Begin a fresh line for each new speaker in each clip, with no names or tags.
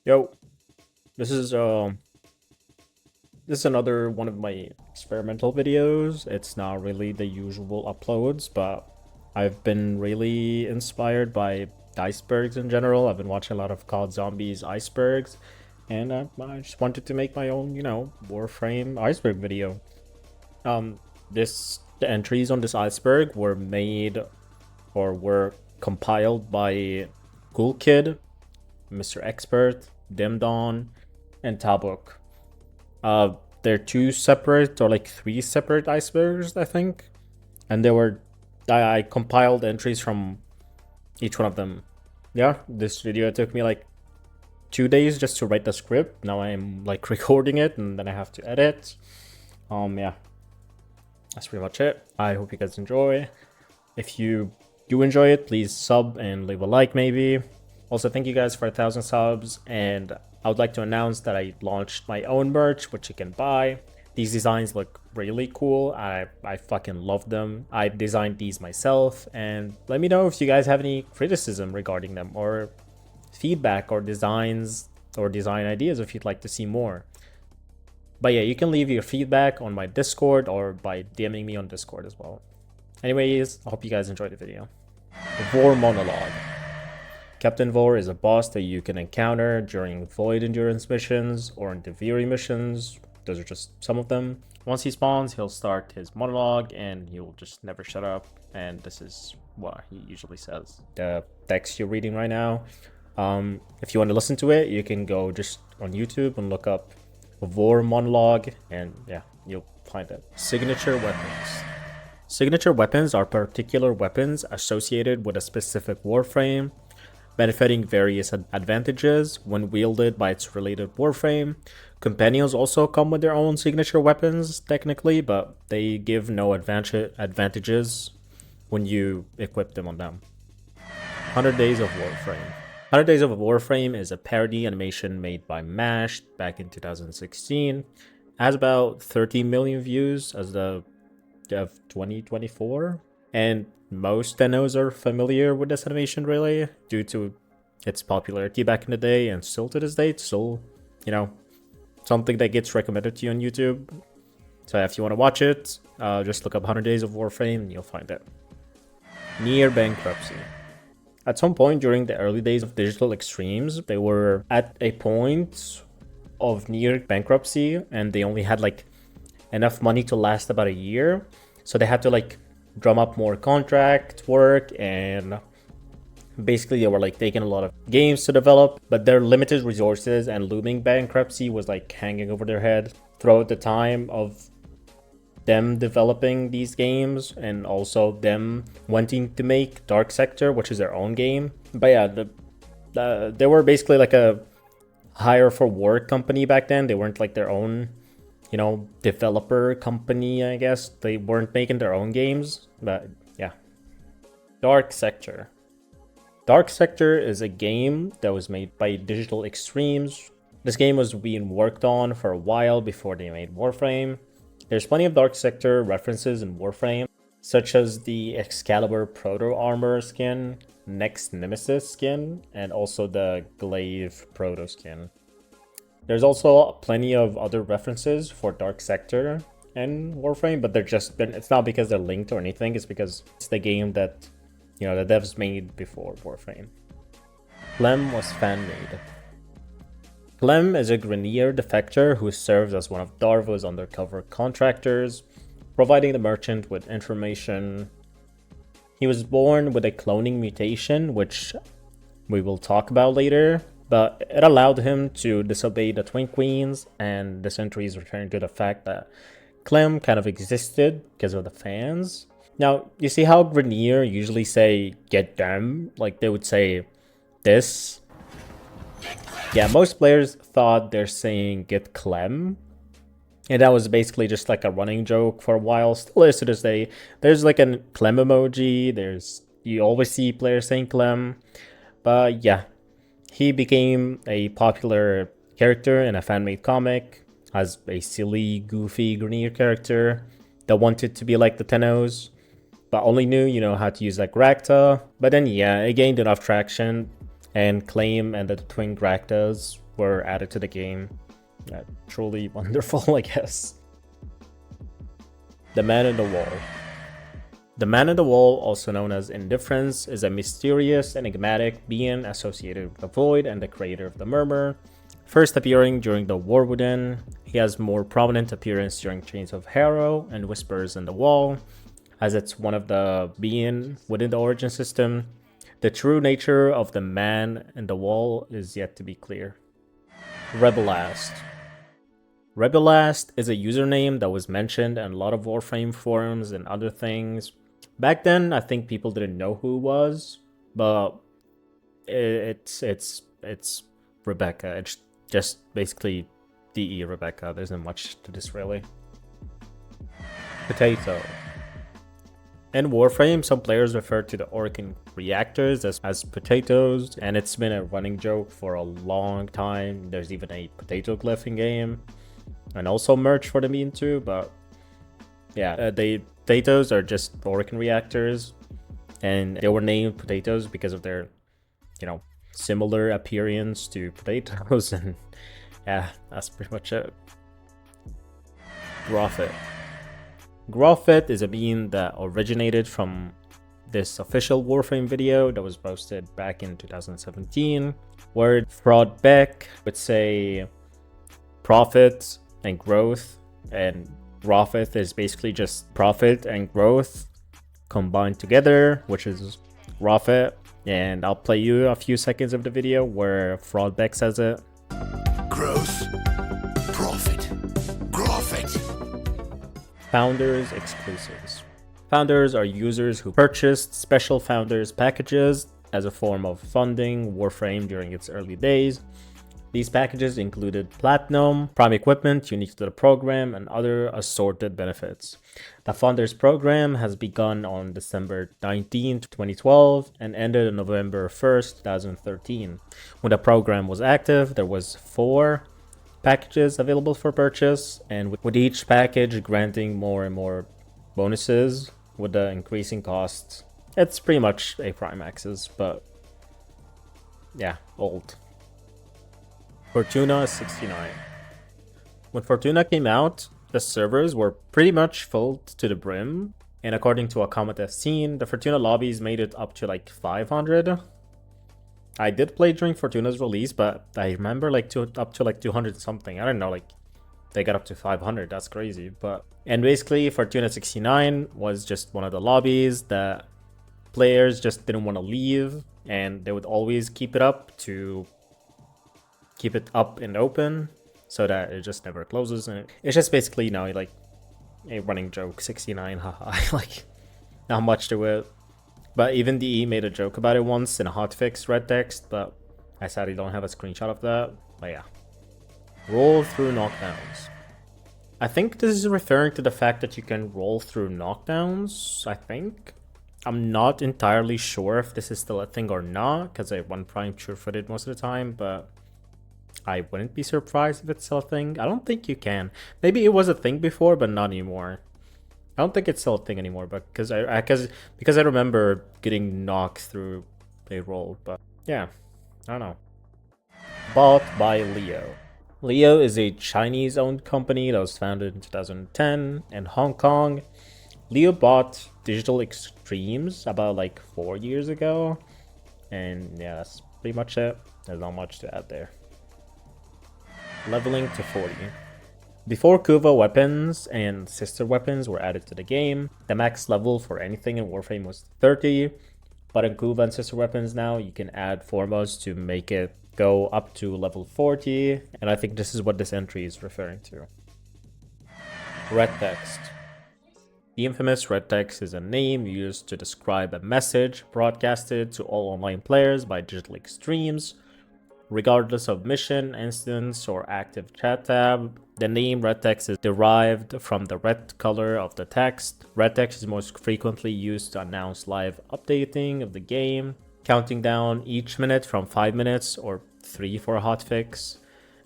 Yo, this is another one of my experimental videos. It's not really the usual uploads, but I've been really inspired by icebergs in general. I've been watching a lot of COD Zombies icebergs, and I just wanted to make my own, Warframe iceberg video. The entries on this iceberg were made or were compiled by Cool Kid, Mr. Expert, Dimdon, and Tabuk. Uh, they're two separate or like three separate icebergs, I think. And I compiled entries from each one of them. Yeah, this video took me like 2 days just to write the script. Now I'm like recording it and then I have to edit. Yeah, that's pretty much it. I hope you guys enjoy. If you do enjoy it, please sub and leave a like maybe. Also, thank you guys for 1,000 subs, and I would like to announce that I launched my own merch, which you can buy. These designs look really cool. I fucking love them. I designed these myself, and let me know if you guys have any criticism regarding them, or feedback, or designs, or design ideas if you'd like to see more. But yeah, you can leave your feedback on my Discord or by DMing me on Discord as well. Anyways, I hope you guys enjoyed the video. The Vor Monologue. Captain Vor is a boss that you can encounter during Void Endurance missions or in the Fury missions. Those are just some of them. Once he spawns, he'll start his monologue and he'll just never shut up. And this is what he usually says. The text you're reading right now, if you want to listen to it, you can go just on YouTube and look up Vor Monologue, and yeah, you'll find it. Signature weapons. Signature weapons are particular weapons associated with a specific warframe, benefiting various advantages when wielded by its related warframe. Companions also come with their own signature weapons, technically, but they give no advantages when you equip them on them. 100 Days of Warframe. 100 Days of Warframe is a parody animation made by MASH back in 2016. It has about 30 million views as of 2024. And most Denos are familiar with this animation, really, due to its popularity back in the day and still to this day. It's still, something that gets recommended to you on YouTube. So if you want to watch it, just look up 100 Days of Warframe and you'll find it. Near bankruptcy. At some point during the early days of Digital Extremes, they were at a point of near bankruptcy and they only had like enough money to last about a year. So they had to like drum up more contract work, and basically they were like taking a lot of games to develop, but their limited resources and looming bankruptcy was like hanging over their head throughout the time of them developing these games, and also them wanting to make Dark Sector, which is their own game. But yeah, they were basically like a hire for work company back then. They weren't like their own developer company, I guess. They weren't making their own games, but yeah. Dark Sector. Dark Sector is a game that was made by Digital Extremes. This game was being worked on for a while before they made Warframe. There's plenty of Dark Sector references in Warframe, such as the Excalibur Proto Armor skin, Next Nemesis skin, and also the Glaive Proto skin. There's also plenty of other references for Dark Sector and Warframe, but it's not because they're linked or anything. It's because it's the game that, the devs made before Warframe. Clem was fan-made. Clem is a Grineer defector who serves as one of Darvo's undercover contractors, providing the merchant with information. He was born with a cloning mutation, which we will talk about later, but it allowed him to disobey the Twin Queens, and this entry is referring to the fact that Clem kind of existed because of the fans. Now, you see how Grineer usually say, get them? Like, they would say this. Yeah, most players thought they're saying get Clem. And that was basically just like a running joke for a while. Still is to this day. There's like a Clem emoji. You always see players saying Clem. But yeah, he became a popular character in a fan-made comic as a silly, goofy Grineer character that wanted to be like the Tennos, but only knew, how to use like Ragta. But then yeah, it gained enough traction and Claim and the Twin Gractas were added to the game. Truly wonderful, I guess. The Man in the Wall. The Man in the Wall, also known as Indifference, is a mysterious, enigmatic being associated with the Void and the creator of the Murmur. First appearing during the War Within, he has more prominent appearance during Chains of Harrow and Whispers in the Wall, as it's one of the being within the Origin system. The true nature of the Man in the Wall is yet to be clear. Rebelast. Rebelast is a username that was mentioned in a lot of Warframe forums and other things. Back then, I think people didn't know who it was, but it's Rebecca. It's just basically DE Rebecca. There isn't much to this really. Potato. In Warframe, some players refer to the Orkin reactors as potatoes, and it's been a running joke for a long time. There's even a potato glyph in game, and also merch for the meme too, but yeah, the potatoes are just Orkin reactors, and they were named potatoes because of their, similar appearance to potatoes, and yeah, that's pretty much it. Graphic. Graphic is a meme that originated from this official Warframe video that was posted back in 2017, where Fraud Beck would say profit and growth, and Graphic is basically just profit and growth combined together, which is Graphic. And I'll play you a few seconds of the video where Fraud Beck says it.
Growth, profit, profit.
Founders exclusives. Founders are users who purchased special Founders packages as a form of funding Warframe during its early days. These packages included Platinum, Prime Equipment unique to the program, and other assorted benefits. The Founders program has begun on December 19, 2012 and ended on November 1st, 2013. When the program was active, there was 4 packages available for purchase, and with each package granting more and more bonuses with the increasing costs. It's pretty much a Prime Access, but yeah, old. Fortuna 69. When Fortuna came out, the servers were pretty much filled to the brim, and according to a comment I've seen, the Fortuna lobbies made it up to like 500. I did play during Fortuna's release, but I remember up to 200 something. I don't know, they got up to 500. That's crazy. And basically, Fortuna 69 was just one of the lobbies that players just didn't want to leave, and they would always keep it up and open so that it just never closes. And it's just basically a running joke. 69, haha. Not much to it. But even DE made a joke about it once in a hotfix red text, but I sadly don't have a screenshot of that. But yeah. Roll through knockdowns. I think this is referring to the fact that you can roll through knockdowns, I think. I'm not entirely sure if this is still a thing or not, because I run Prime sure-footed most of the time, but I wouldn't be surprised if it's still a thing. I don't think you can. Maybe it was a thing before, but not anymore. I don't think it's still a thing anymore, but because I remember getting knocked through a roll. But yeah, I don't know. Bought by Leo. Leo is a Chinese-owned company that was founded in 2010 in Hong Kong. Leo bought Digital Extremes about 4 years ago, and yeah, that's pretty much it. There's not much to add there. Leveling to 40. Before Kuva weapons and sister weapons were added to the game, the max level for anything in Warframe was 30, but in Kuva and sister weapons now, you can add formas to make it go up to level 40, and I think this is what this entry is referring to. Red text. The infamous red text is a name used to describe a message broadcasted to all online players by Digital Extremes. Regardless of mission, instance, or active chat tab, the name red text is derived from the red color of the text. Red text is most frequently used to announce live updating of the game, counting down each minute from 5 minutes or 3 for a hotfix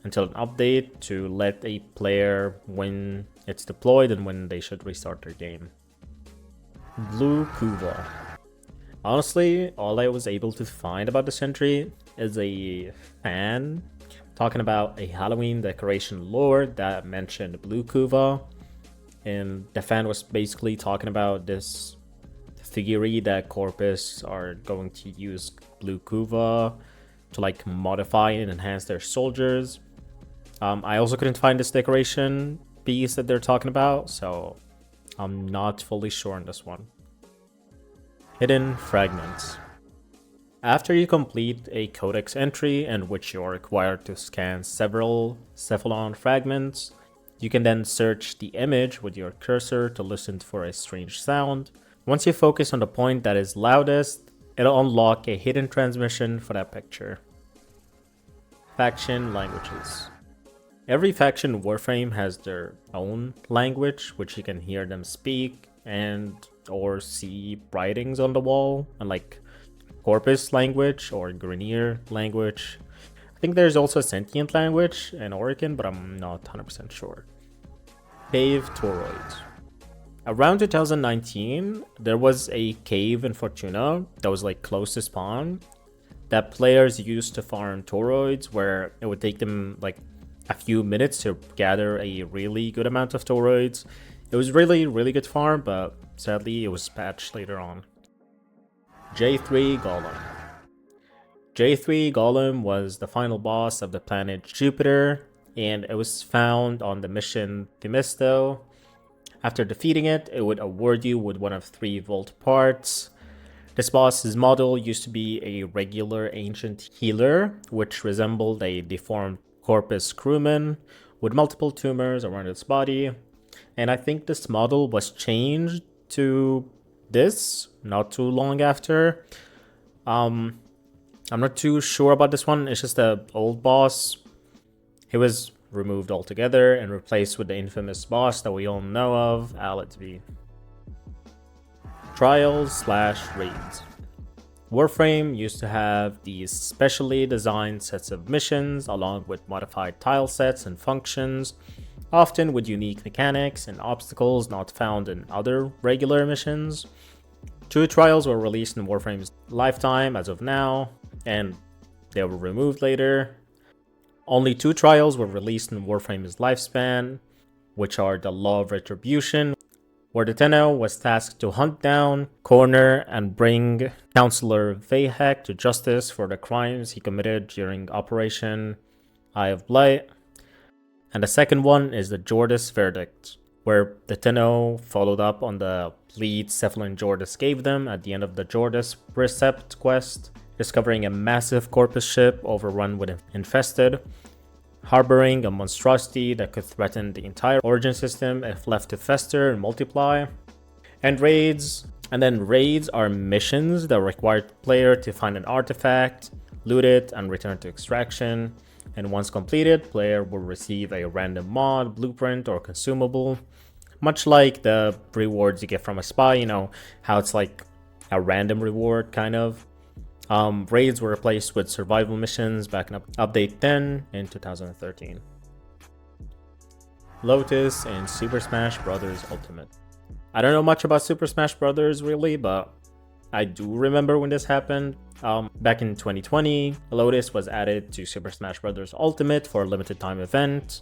until an update to let a player when it's deployed and when they should restart their game. Blue Kuva. Honestly, all I was able to find about this entry is a fan talking about a Halloween decoration lore that mentioned blue kuva, and the fan was basically talking about this theory that Corpus are going to use blue kuva to like modify and enhance their soldiers. I also couldn't find this decoration piece that they're talking about, so I'm not fully sure on this one. Hidden fragments. After you complete a codex entry in which you are required to scan several cephalon fragments, you can then search the image with your cursor to listen for a strange sound. Once you focus on the point that is loudest, it'll unlock a hidden transmission for that picture. Faction languages. Every faction in Warframe has their own language, which you can hear them speak and or see writings on the wall, unlike Corpus language or Grineer language. I think there's also a sentient language in Orican, but I'm not 100% sure. Cave toroids. Around 2019, there was a cave in Fortuna that was like close to spawn that players used to farm toroids, where it would take them like a few minutes to gather a really good amount of toroids. It was really good farm, but sadly it was patched later on. J3 Golem. J3 Golem was the final boss of the planet Jupiter, and it was found on the mission Themisto. After defeating it, it would award you with one of 3 Volt parts. This boss's model used to be a regular ancient healer, which resembled a deformed Corpus crewman with multiple tumors around its body. And I think this model was changed to this not too long after. I'm not too sure about this one. It's just the old boss. He was removed altogether and replaced with the infamous boss that we all know of, Alitvi. Trials/raids. Warframe used to have these specially designed sets of missions along with modified tile sets and functions, often with unique mechanics and obstacles not found in other regular missions. 2 trials were released in Warframe's lifetime as of now, and they were removed later. Only 2 trials were released in Warframe's lifespan, which are the Law of Retribution, where the Tenno was tasked to hunt down, corner, and bring Counselor Vahek to justice for the crimes he committed during Operation Eye of Blight. And the second one is the Jordis Verdict, where the Tenno followed up on the lead Cephalon Jordis gave them at the end of the Jordis Precept quest, discovering a massive Corpus ship overrun with infested, harboring a monstrosity that could threaten the entire Origin system if left to fester and multiply. And raids. And then raids are missions that require the player to find an artifact, loot it, and return to extraction. And once completed, player will receive a random mod, blueprint, or consumable. Much like the rewards you get from a spy, you know, how it's like a random reward kind of. Raids were replaced with survival missions back in Update 10 in 2013. Lotus and Super Smash Bros. Ultimate. I don't know much about Super Smash Bros. Really, but I do remember when this happened. Back in 2020, Lotus was added to Super Smash Bros. Ultimate for a limited time event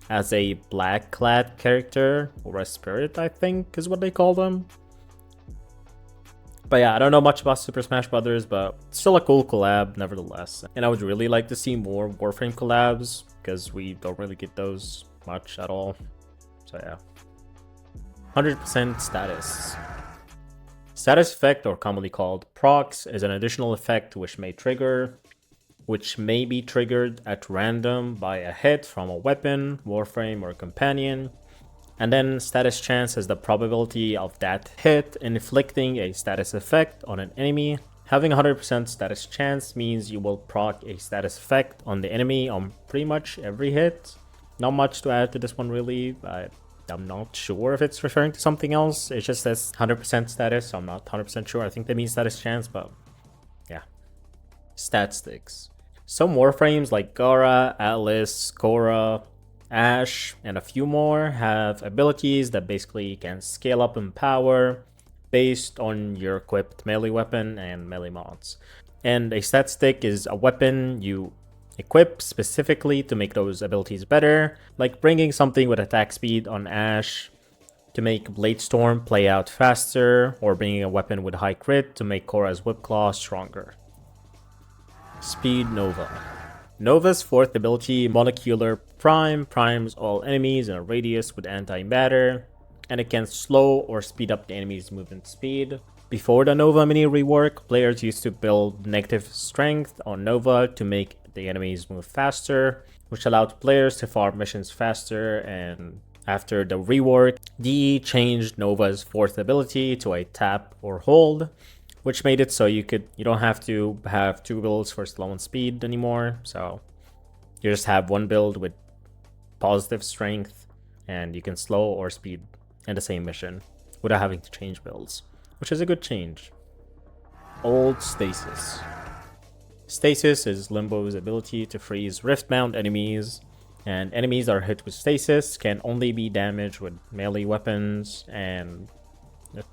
as a black clad character, or a spirit, I think is what they call them. But yeah, I don't know much about Super Smash Bros., but still a cool collab nevertheless. And I would really like to see more Warframe collabs, because we don't really get those much at all. So yeah. 100% status. Status effect, or commonly called procs, is an additional effect which may be triggered at random by a hit from a weapon, Warframe, or companion. And then status chance is the probability of that hit inflicting a status effect on an enemy. Having 100% status chance means you will proc a status effect on the enemy on pretty much every hit. Not much to add to this one really. I'm not sure if it's referring to something else. It just says 100% status, so I'm not 100% sure. I think that means status chance, but yeah. Stat sticks. Some Warframes like Gara, Atlas, Korra, Ash, and a few more have abilities that basically can scale up in power based on your equipped melee weapon and melee mods. And a stat stick is a weapon you equip specifically to make those abilities better, like bringing something with attack speed on Ash to make Blade Storm play out faster, or bringing a weapon with high crit to make Korra's Whipclaw stronger. Speed Nova. Nova's fourth ability, Molecular Prime, primes all enemies in a radius with antimatter, and it can slow or speed up the enemy's movement speed. Before the Nova mini rework, players used to build negative strength on Nova to make the enemies move faster, which allowed players to farm missions faster. And after the rework, DE changed Nova's fourth ability to a tap or hold, which made it so you don't have to have two builds for slow and speed anymore. So you just have one build with positive strength, and you can slow or speed in the same mission without having to change builds, which is a good change. Old Stasis. Stasis is Limbo's ability to freeze rift-bound enemies, and enemies that are hit with stasis can only be damaged with melee weapons. And it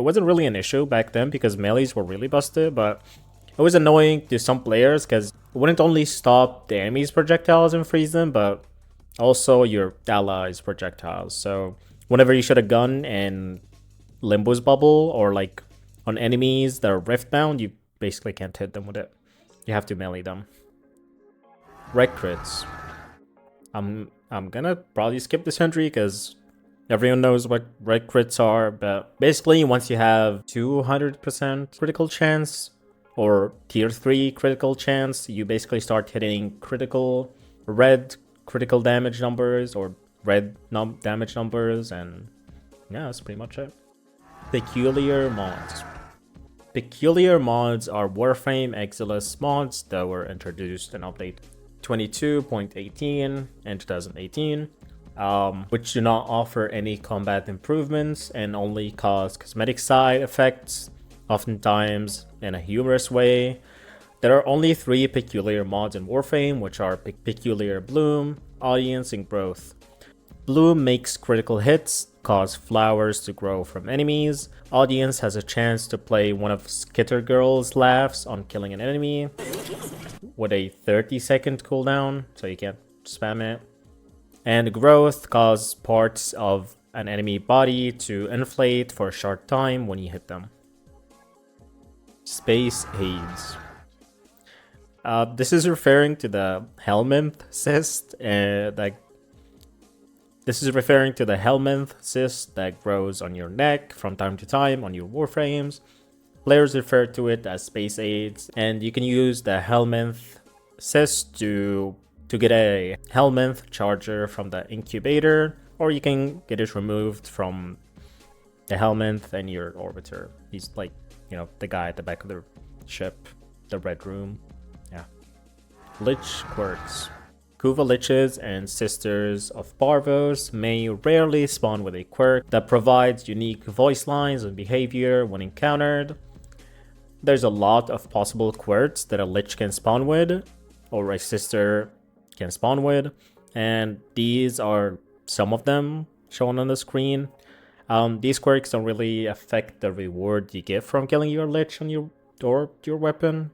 wasn't really an issue back then because melees were really busted, but it was annoying to some players because it wouldn't only stop the enemy's projectiles and freeze them, but also your allies' projectiles. So whenever you shoot a gun in Limbo's bubble or like on enemies that are rift bound, you basically can't hit them with it. You have to melee them. Rec crits. I'm gonna probably skip this entry because everyone knows what rec crits are, but basically once you have 200% critical chance or tier 3 critical chance, you basically start hitting red critical damage numbers or red damage numbers, and yeah, that's pretty much it. Peculiar mods. Peculiar mods are Warframe Exilus mods that were introduced in update 22.18 in 2018, which do not offer any combat improvements and only cause cosmetic side effects, oftentimes in a humorous way. There are only 3 peculiar mods in Warframe, which are Peculiar Bloom, Audience, and Growth. Bloom makes critical hits, cause flowers to grow from enemies. Audience has a chance to play one of Skitter Girl's laughs on killing an enemy with a 30-second cooldown, so you can't spam it. And Growth causes parts of an enemy body to inflate for a short time when you hit them. Space AIDS. This is referring to the helminth cyst, This is referring to the helminth cyst that grows on your neck from time to time on your warframes. Players refer to it as space AIDS, and you can use the helminth cyst to get a helminth charger from the incubator, or you can get it removed from the helminth and your orbiter. He's like, the guy at the back of the ship, the red room. Yeah. Lich quirks. Kuva Liches and Sisters of Parvos may rarely spawn with a quirk that provides unique voice lines and behavior when encountered. There's a lot of possible quirks that a Lich can spawn with, or a Sister can spawn with, and these are some of them shown on the screen. These quirks don't really affect the reward you get from killing your Lich on your weapon.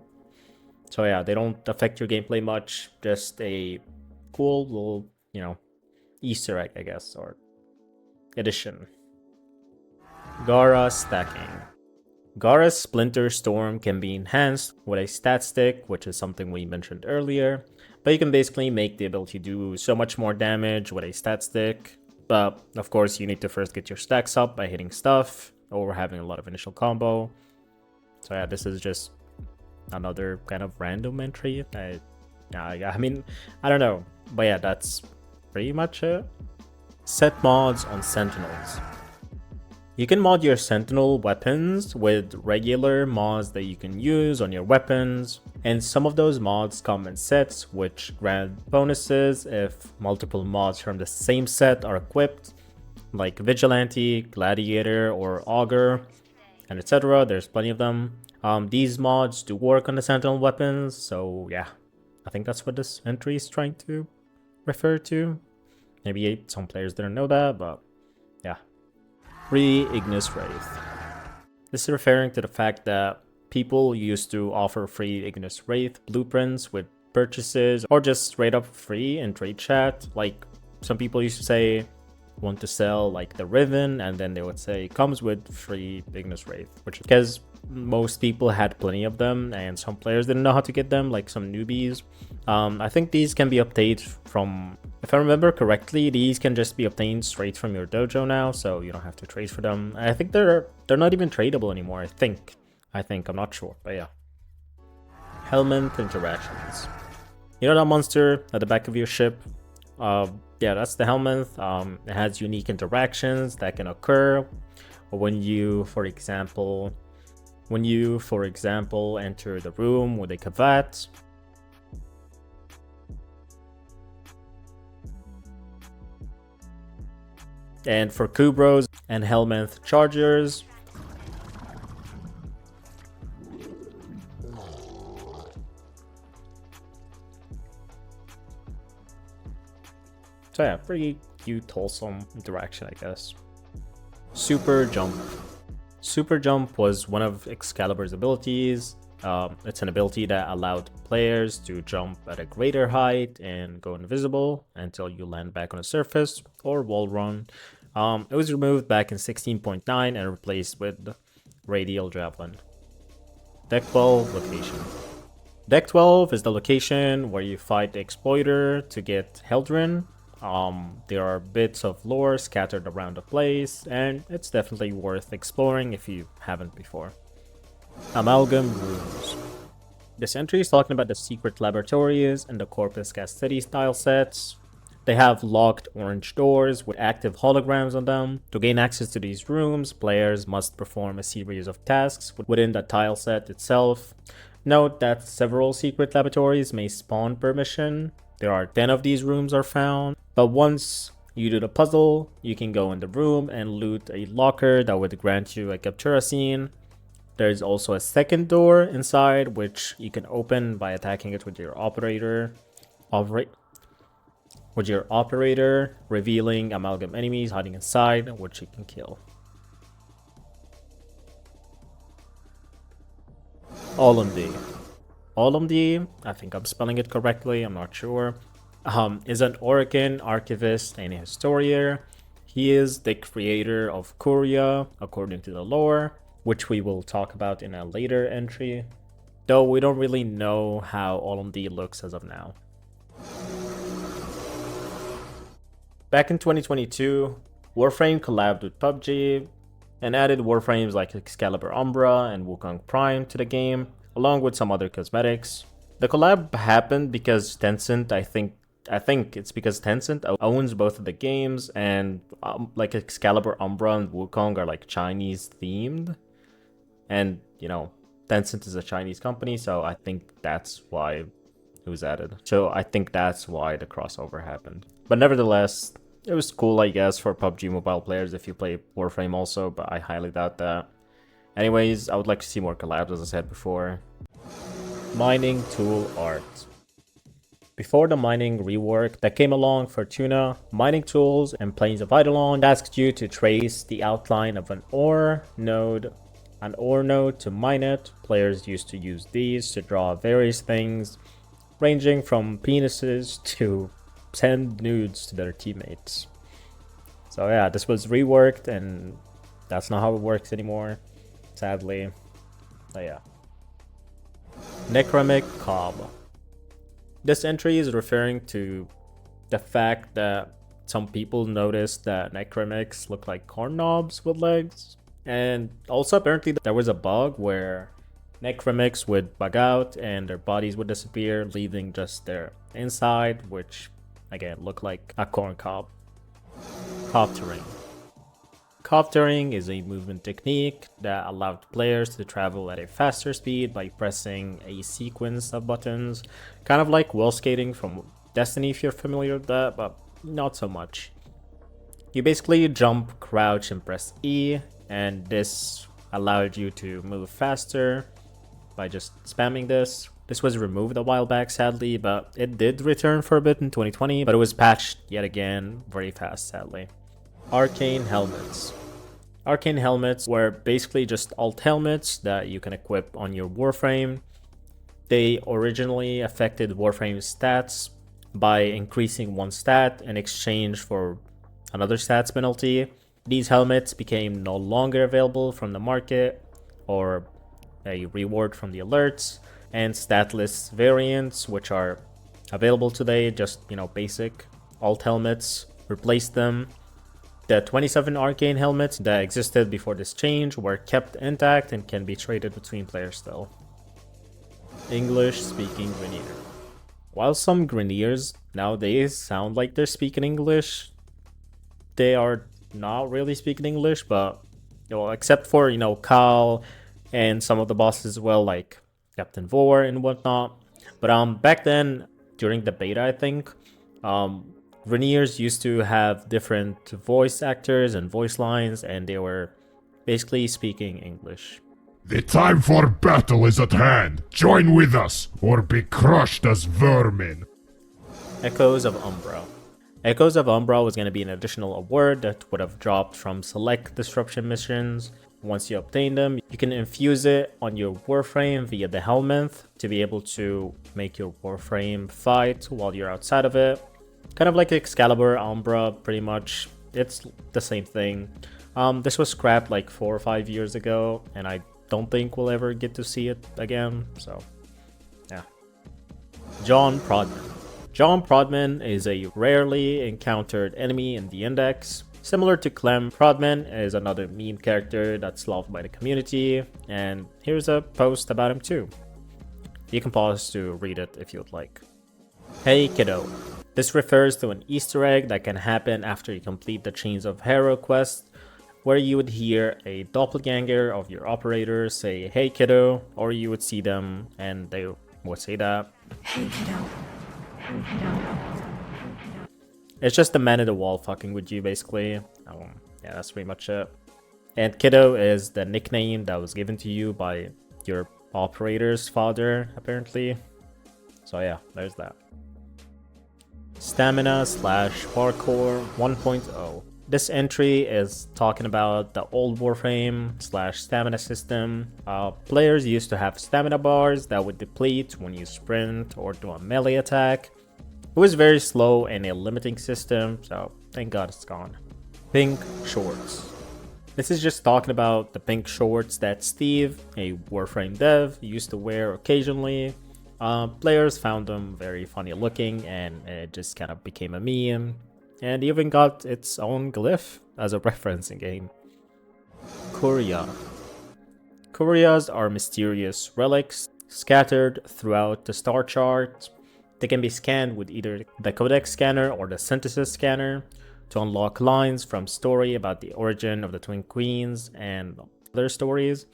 So yeah, they don't affect your gameplay much, just a cool little, Easter egg, I guess, or addition. Gara stacking. Gara's Splinter Storm can be enhanced with a stat stick, which is something we mentioned earlier, but you can basically make the ability do so much more damage with a stat stick. But of course, you need to first get your stacks up by hitting stuff or having a lot of initial combo. So yeah, this is just another kind of random entry. I mean, I don't know, but yeah, that's pretty much it. Set mods on Sentinels. You can mod your Sentinel weapons with regular mods that you can use on your weapons, and some of those mods come in sets which grant bonuses if multiple mods from the same set are equipped, like Vigilante, Gladiator, or Augur, and etc. There's plenty of them. These mods do work on the Sentinel weapons, so yeah. I think that's what this entry is trying to refer to. Maybe some players didn't know that, but yeah. Ignis Wraith. This is referring to the fact that people used to offer free Ignis Wraith blueprints with purchases, or just straight up free in trade chat. Like, some people used to say want to sell like the Riven, and then they would say comes with free Ignis Wraith, which is because most people had plenty of them and some players didn't know how to get them, like some newbies. I think these can be obtained from, if I remember correctly, these can just be obtained straight from your dojo now, so you don't have to trade for them. I think they're not even tradable anymore. I think I'm not sure, but yeah. Helminth interactions. You know that monster at the back of your ship? Yeah, that's the Helminth. It has unique interactions that can occur when you, for example, enter the room with a Kavat. And for Kubros and Helminth Chargers. So yeah, pretty cute, wholesome interaction, I guess. Super Jump. Super Jump was one of Excalibur's abilities. It's an ability that allowed players to jump at a greater height and go invisible until you land back on a surface or wall run. It was removed back in 16.9 and replaced with Radial Javelin. Deck 12 location. Deck 12 is the location where you fight the Exploiter to get Heldrin. There are bits of lore scattered around the place, and it's definitely worth exploring if you haven't before. Amalgam Rooms. This entry is talking about the secret laboratories and the Corpus Castity style sets. They have locked orange doors with active holograms on them. To gain access to these rooms, players must perform a series of tasks within the tile set itself. Note that several secret laboratories may spawn per mission. There are 10 of these rooms are found, but once you do the puzzle, you can go in the room and loot a locker that would grant you a captura scene. There's also a second door inside, which you can open by attacking it with your operator, revealing amalgam enemies hiding inside, which you can kill. Olamdi. Olamdi, I think I'm spelling it correctly, I'm not sure, is an Orokin archivist and a historian. He is the creator of Kuria, according to the lore, which we will talk about in a later entry, though we don't really know how Olamdi looks as of now. Back in 2022, Warframe collabed with PUBG and added Warframes like Excalibur Umbra and Wukong Prime to the game, along with some other cosmetics. The collab happened because Tencent, I think it's because Tencent owns both of the games, and like Excalibur Umbra and Wukong are like Chinese themed, and you know, Tencent is a Chinese company, so I think that's why it was added. So I think that's why the crossover happened. But nevertheless, it was cool, I guess, for PUBG mobile players if you play Warframe also, but I highly doubt that. Anyways, I would like to see more collabs, as I said before. Mining tool art. Before the mining rework that came along for Tuna, mining tools and Plains of Eidolon asked you to trace the outline of an ore node to mine it. Players used to use these to draw various things, ranging from penises to send nudes to their teammates. So yeah, this was reworked, and that's not how it works anymore, sadly. But yeah. Necromic Cob. This entry is referring to the fact that some people noticed that Necromics look like corn knobs with legs. And also apparently there was a bug where Necromics would bug out and their bodies would disappear, leaving just their inside, which again looked like a corn cob. Coptering. Coptering is a movement technique that allowed players to travel at a faster speed by pressing a sequence of buttons, kind of like wall skating from Destiny if you're familiar with that, but not so much. You basically jump, crouch, and press E, and this allowed you to move faster by just spamming this. This was removed a while back, sadly, but it did return for a bit in 2020, but it was patched yet again very fast, sadly. Arcane helmets. Arcane helmets were basically just alt helmets that you can equip on your Warframe. They originally affected Warframe's stats by increasing one stat in exchange for another stats penalty. These helmets became no longer available from the market or a reward from the alerts, and statless variants, which are available today, just, basic alt helmets, replaced them. The 27 arcane helmets that existed before this change were kept intact and can be traded between players still. English speaking Grineer. While some Grineers nowadays sound like they're speaking English, they are not really speaking English, but except for Cal and some of the bosses as well, like Captain Vor and whatnot. But back then, during the beta, I think, Grineers used to have different voice actors and voice lines, and they were basically speaking English.
The time for battle is at hand. Join with us, or be crushed as vermin.
Echoes of Umbra. Echoes of Umbra was going to be an additional award that would have dropped from select disruption missions. Once you obtain them, you can infuse it on your Warframe via the Helminth to be able to make your Warframe fight while you're outside of it. Kind of like Excalibur, Umbra, pretty much. It's the same thing. This was scrapped like 4 or 5 years ago, and I don't think we'll ever get to see it again, so yeah. John Prodman. John Prodman is a rarely encountered enemy in the Index. Similar to Clem, Prodman is another meme character that's loved by the community, and here's a post about him too. You can pause to read it if you'd like. Hey kiddo. This refers to an Easter egg that can happen after you complete the Chains of Hero quest, where you would hear a doppelganger of your operator say, "Hey kiddo," or you would see them and they would say that. Hey kiddo. Hey kiddo. It's just the man in the wall fucking with you, basically. Yeah, that's pretty much it. And kiddo is the nickname that was given to you by your operator's father, apparently. So yeah, there's that. Stamina/Parkour 1.0. This entry is talking about the old Warframe/stamina system. Players used to have stamina bars that would deplete when you sprint or do a melee attack. It was very slow and a limiting system, so thank God it's gone. Pink shorts. This is just talking about the pink shorts that Steve, a Warframe dev, used to wear occasionally. Players found them very funny looking, and it just kind of became a meme. And even got its own glyph as a reference in game. Kuria. Kurias are mysterious relics scattered throughout the star chart. They can be scanned with either the Codex scanner or the Synthesis scanner to unlock lines from story about the origin of the Twin Queens and other stories.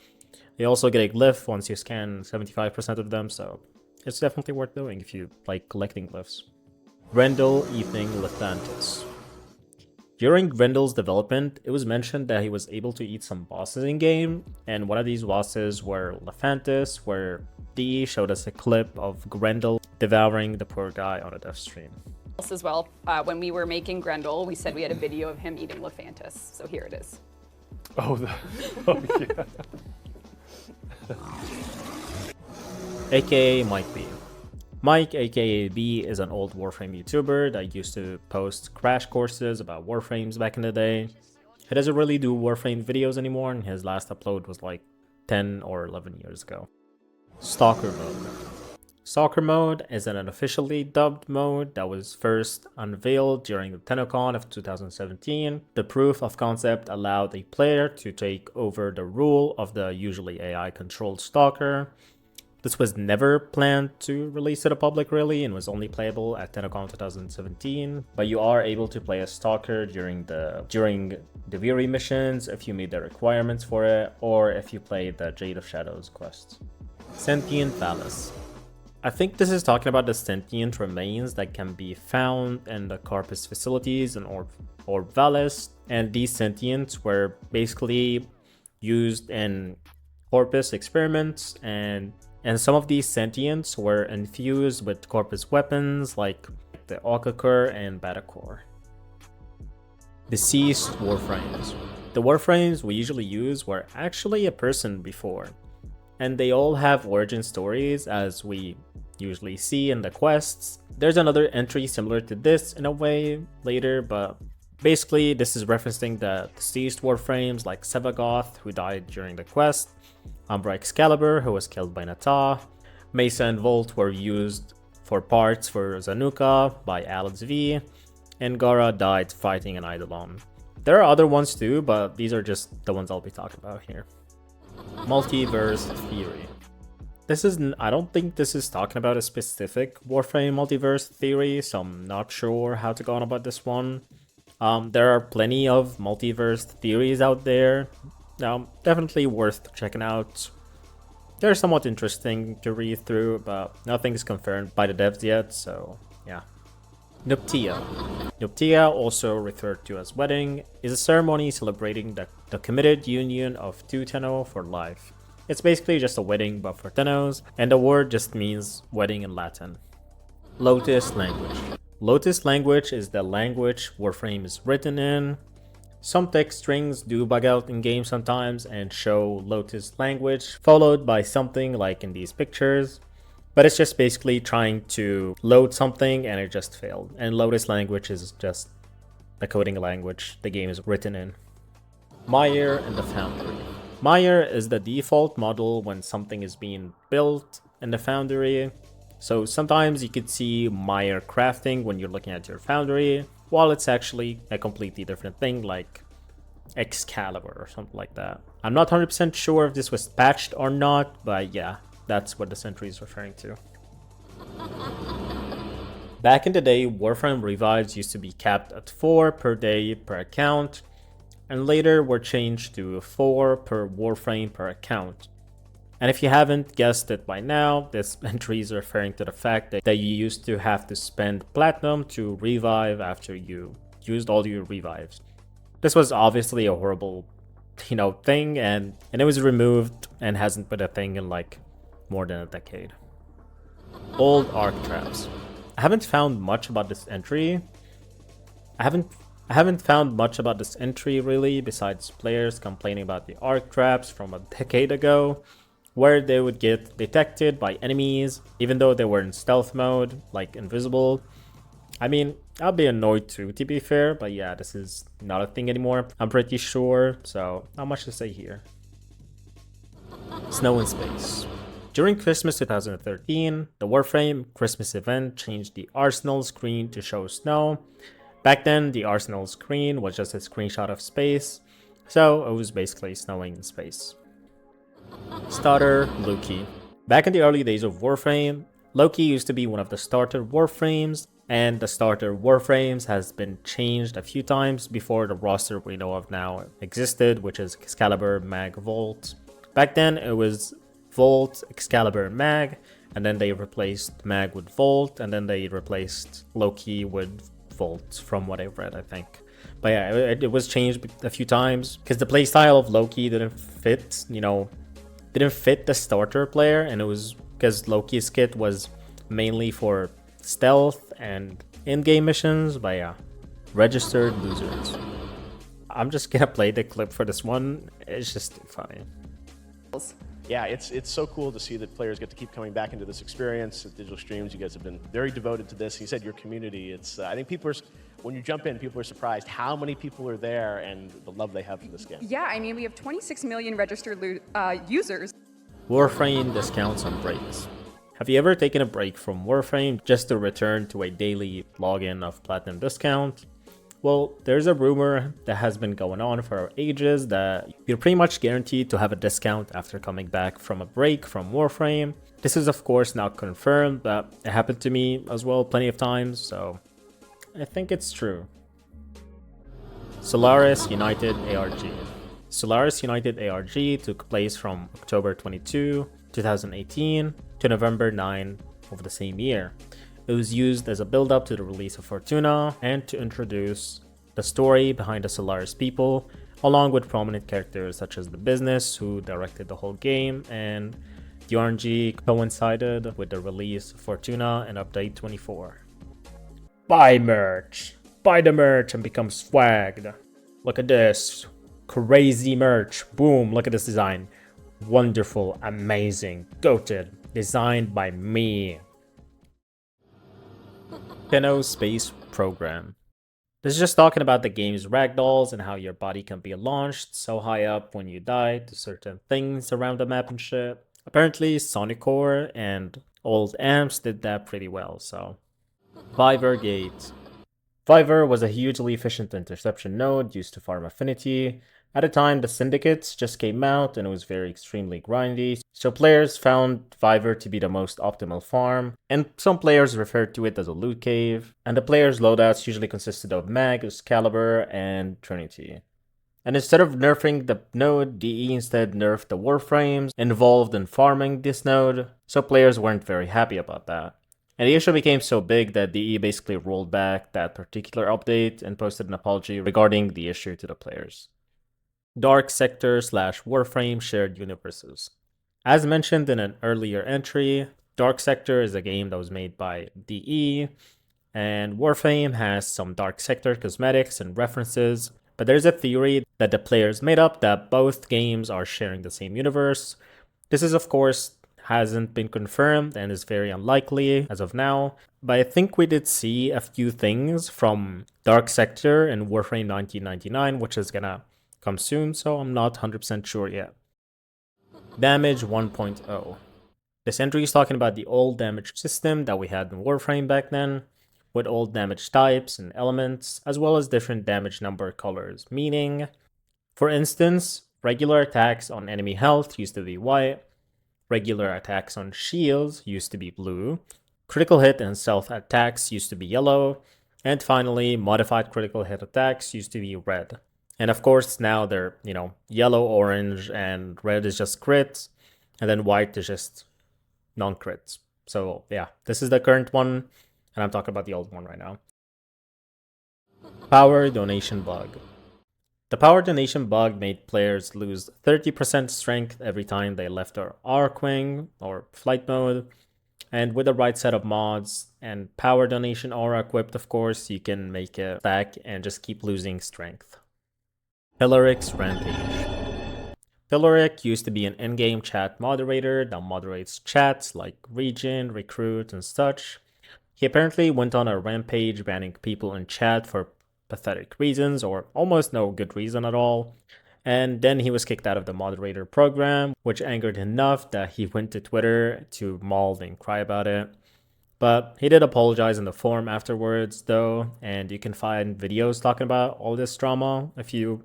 You also get a glyph once you scan 75% of them, so it's definitely worth doing if you like collecting glyphs. Grendel eating Lethantis. During Grendel's development, it was mentioned that he was able to eat some bosses in-game, and one of these bosses were Lethantis, where Dee showed us a clip of Grendel devouring the poor guy on a dev stream.
As well, when we were making Grendel, we said we had a video of him eating Lethantis, so here it is.
Oh yeah.
AKA Mike B. Mike, aka B, is an old Warframe YouTuber that used to post crash courses about Warframes back in the day. He doesn't really do Warframe videos anymore, and his last upload was like 10 or 11 years ago. Stalker mode. Stalker mode is an unofficially dubbed mode that was first unveiled during the TennoCon of 2017. The proof of concept allowed a player to take over the rule of the usually AI-controlled Stalker. This was never planned to release to the public really, and was only playable at TennoCon 2017. But you are able to play a Stalker during the Viri missions if you meet the requirements for it, or if you play the Jade of Shadows quest. Sentient Phallus. I think this is talking about the sentient remains that can be found in the Corpus facilities in Orb Vallis, and these sentients were basically used in Corpus experiments, and some of these sentients were infused with Corpus weapons like the Okakur and Batacor. Deceased Warframes. The warframes we usually use were actually a person before, and they all have origin stories as we usually see in the quests. There's another entry similar to this in a way later, but basically this is referencing the deceased warframes like Sevagoth, who died during the quest, Umbra Excalibur, who was killed by Nata, Mesa and Volt were used for parts for Zanuka by Alex V, and Gara died fighting an Eidolon. There are other ones too, but these are just the ones I'll be talking about here. Multiverse theory. I don't think this is talking about a specific Warframe multiverse theory, so I'm not sure how to go on about this one. There are plenty of multiverse theories out there. Definitely worth checking out. They're somewhat interesting to read through, but nothing's confirmed by the devs yet, so yeah. Nuptia. Nuptia, also referred to as wedding, is a ceremony celebrating the committed union of two Tenno for life. It's basically just a wedding but for Tennos, and the word just means wedding in Latin. Lotus language. Lotus language is the language Warframe is written in. Some text strings do bug out in games sometimes and show Lotus language, followed by something like in these pictures. But it's just basically trying to load something and it just failed. And Lotus language is just the coding language the game is written in. Meyer and the Foundry. Meyer is the default model when something is being built in the Foundry. So sometimes you could see Meyer crafting when you're looking at your Foundry, while it's actually a completely different thing like Excalibur or something like that. I'm not 100% sure if this was patched or not, but yeah. That's what this entry is referring to. Back in the day, Warframe revives used to be capped at 4 per day per account, and later were changed to 4 per Warframe per account. And if you haven't guessed it by now, this entry is referring to the fact that you used to have to spend platinum to revive after you used all your revives. This was obviously a horrible, thing, and it was removed and hasn't been a thing in like more than a decade. Old arc traps. I haven't found much about this entry. I haven't found much about this entry really, besides players complaining about the arc traps from a decade ago, where they would get detected by enemies, even though they were in stealth mode, like invisible. I mean, I'll be annoyed too, to be fair, but yeah, this is not a thing anymore, I'm pretty sure, so not much to say here. Snow in space. During Christmas 2013, the Warframe Christmas event changed the Arsenal screen to show snow. Back then, the Arsenal screen was just a screenshot of space, so it was basically snowing in space. Starter Loki. Back in the early days of Warframe, Loki used to be one of the starter Warframes, and the starter Warframes has been changed a few times before the roster we know of now existed, which is Excalibur, Mag, Volt. Back then, it was Volt, Excalibur, Mag, and then they replaced Mag with Volt, and then they replaced Loki with Volt, from what I've read, I think. But yeah, it was changed a few times because the playstyle of Loki didn't fit, didn't fit the starter player, and it was because Loki's kit was mainly for stealth and in-game missions. But yeah, registered losers. I'm just gonna play the clip for this one. It's just too funny.
Yeah, it's so cool to see that players get to keep coming back into this experience at Digital Streams. You guys have been very devoted to this. You said your community. It's I think when you jump in, people are surprised how many people are there and the love they have for this game.
Yeah, I mean, we have 26 million registered users.
Warframe discounts and breaks. Have you ever taken a break from Warframe just to return to a daily login of Platinum discount? Well, there's a rumor that has been going on for ages that you're pretty much guaranteed to have a discount after coming back from a break from Warframe. This is of course not confirmed, but it happened to me as well plenty of times, so I think it's true. Solaris United ARG. Solaris United ARG took place from October 22, 2018 to November 9 of the same year. It was used as a build-up to the release of Fortuna and to introduce the story behind the Solaris people, along with prominent characters such as the business who directed the whole game, and the RNG coincided with the release of Fortuna and Update 24. Buy merch! Buy the merch and become swagged! Look at this! Crazy merch. Boom, look at this design. Wonderful, amazing, goated. Designed by me. Tenno Space Program. This is just talking about the game's ragdolls and how your body can be launched so high up when you die to certain things around the map and shit. Apparently, Sonicore and old Amps did that pretty well, so. Viver Gate. Viver was a hugely efficient interception node used to farm affinity. At the time, the syndicates just came out and it was very extremely grindy, so players found Viver to be the most optimal farm, and some players referred to it as a loot cave, and the players' loadouts usually consisted of Mag, Excalibur, and Trinity. And instead of nerfing the node, DE instead nerfed the Warframes involved in farming this node, so players weren't very happy about that. And the issue became so big that DE basically rolled back that particular update and posted an apology regarding the issue to the players. Dark Sector / Warframe Shared Universes. As mentioned in an earlier entry, Dark Sector is a game that was made by DE, and Warframe has some Dark Sector cosmetics and references, but there's a theory that the players made up that both games are sharing the same universe. This is, of course, hasn't been confirmed and is very unlikely as of now, but I think we did see a few things from Dark Sector and Warframe 1999, which is gonna come soon, so I'm not 100% sure yet. Damage 1.0. This entry is talking about the old damage system that we had in Warframe back then, with old damage types and elements, as well as different damage number colors, meaning, for instance, regular attacks on enemy health used to be white, regular attacks on shields used to be blue, critical hit and self attacks used to be yellow, and finally, modified critical hit attacks used to be red. And of course, now they're, yellow, orange, and red is just crits, and then white is just non-crits. So yeah, this is the current one, and I'm talking about the old one right now. Power donation bug. The power donation bug made players lose 30% strength every time they left their Arcwing or flight mode, and with the right set of mods and power donation aura equipped, of course, you can make it stack and just keep losing strength. Pillaric's Rampage. Pillaric used to be an in-game chat moderator that moderates chats like Region, Recruit, and such. He apparently went on a rampage banning people in chat for pathetic reasons or almost no good reason at all. And then he was kicked out of the moderator program, which angered him enough that he went to Twitter to maul and cry about it. But he did apologize in the forum afterwards, though, and you can find videos talking about all this drama if you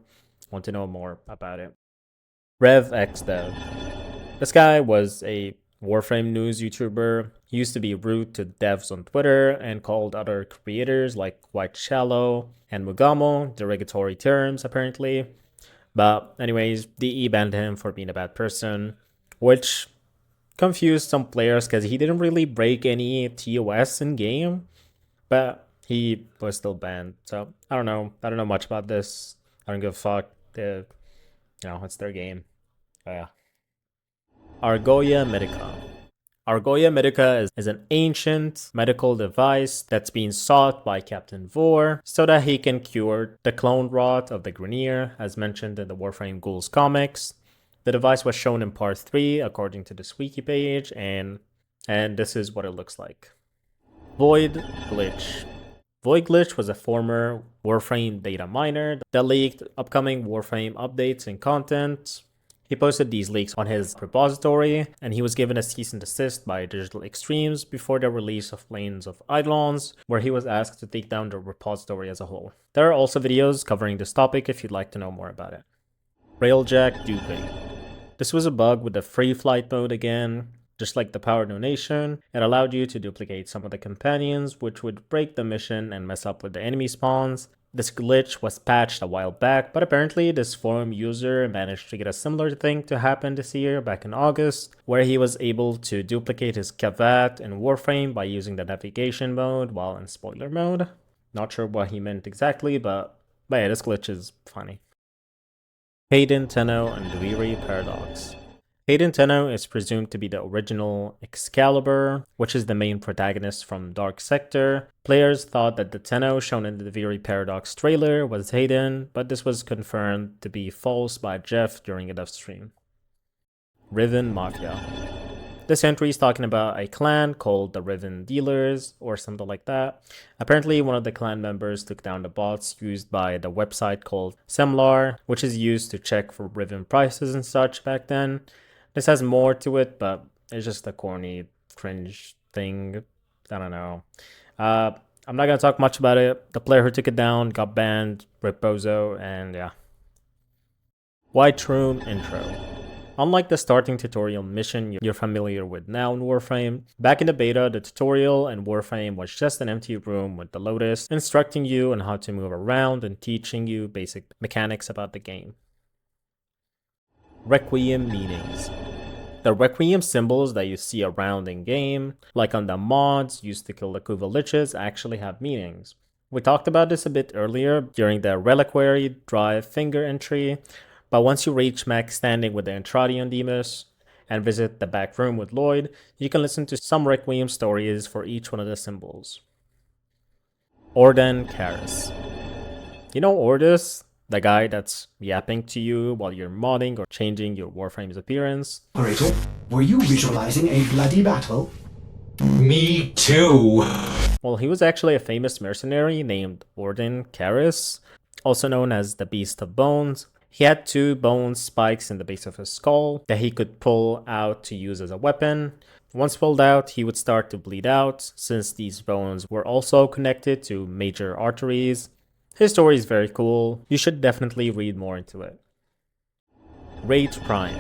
want to know more about it. RevXDev. This guy was a Warframe news YouTuber. He used to be rude to devs on Twitter and called other creators like White Shallow and Mugamo derogatory terms, apparently. But anyways, DE banned him for being a bad person, which confused some players because he didn't really break any TOS in game, but he was still banned. So I don't know much about this. I don't give a fuck. It's their game. Yeah. Argoia Medica. Argoia Medica is an ancient medical device that's being sought by Captain Vor so that he can cure the clone rot of the Grineer, as mentioned in the Warframe Ghouls comics. The device was shown in part 3 according to this wiki page, and this is what it looks like. Void Glitch. Void Glitch was a former Warframe data miner that leaked upcoming Warframe updates and content. He posted these leaks on his repository, and he was given a cease and desist by Digital Extremes before the release of Plains of Eidolons, where he was asked to take down the repository as a whole. There are also videos covering this topic if you'd like to know more about it. Railjack Duping. This was a bug with the free flight mode again. Just like the power donation, it allowed you to duplicate some of the companions, which would break the mission and mess up with the enemy spawns. This glitch was patched a while back, but apparently this forum user managed to get a similar thing to happen this year back in August, where he was able to duplicate his Kavat in Warframe by using the navigation mode while in spoiler mode. Not sure what he meant exactly, but yeah, this glitch is funny. Hayden Tenno and Dweery Paradox. Hayden Tenno is presumed to be the original Excalibur, which is the main protagonist from Dark Sector. Players thought that the Tenno shown in the Veery Paradox trailer was Hayden, but this was confirmed to be false by Jeff during a dev stream. Riven Mafia. This entry is talking about a clan called the Riven Dealers or something like that. Apparently, one of the clan members took down the bots used by the website called Semlar, which is used to check for Riven prices and such back then. This has more to it, but it's just a corny, cringe thing. I don't know. I'm not going to talk much about it. The player who took it down got banned, Reposo, and yeah. White Room Intro. Unlike the starting tutorial mission you're familiar with now in Warframe, back in the beta, the tutorial in Warframe was just an empty room with the Lotus, instructing you on how to move around and teaching you basic mechanics about the game. Requiem meanings. The Requiem symbols that you see around in game, like on the mods used to kill the Kuva Liches, actually have meanings. We talked about this a bit earlier during the Reliquary Drive Finger entry, but once you reach max standing with the Entradion Demus and visit the back room with Lloyd, you can listen to some Requiem stories for each one of the symbols. Orden Karis. You know Ordus? The guy that's yapping to you while you're modding or changing your Warframe's appearance.
Operator, were you visualizing a bloody battle?
Me too.
Well, he was actually a famous mercenary named Orden Karis, also known as the Beast of Bones. He had 2 bone spikes in the base of his skull that he could pull out to use as a weapon. Once pulled out, he would start to bleed out, since these bones were also connected to major arteries. His story is very cool. You should definitely read more into it. Great Prime.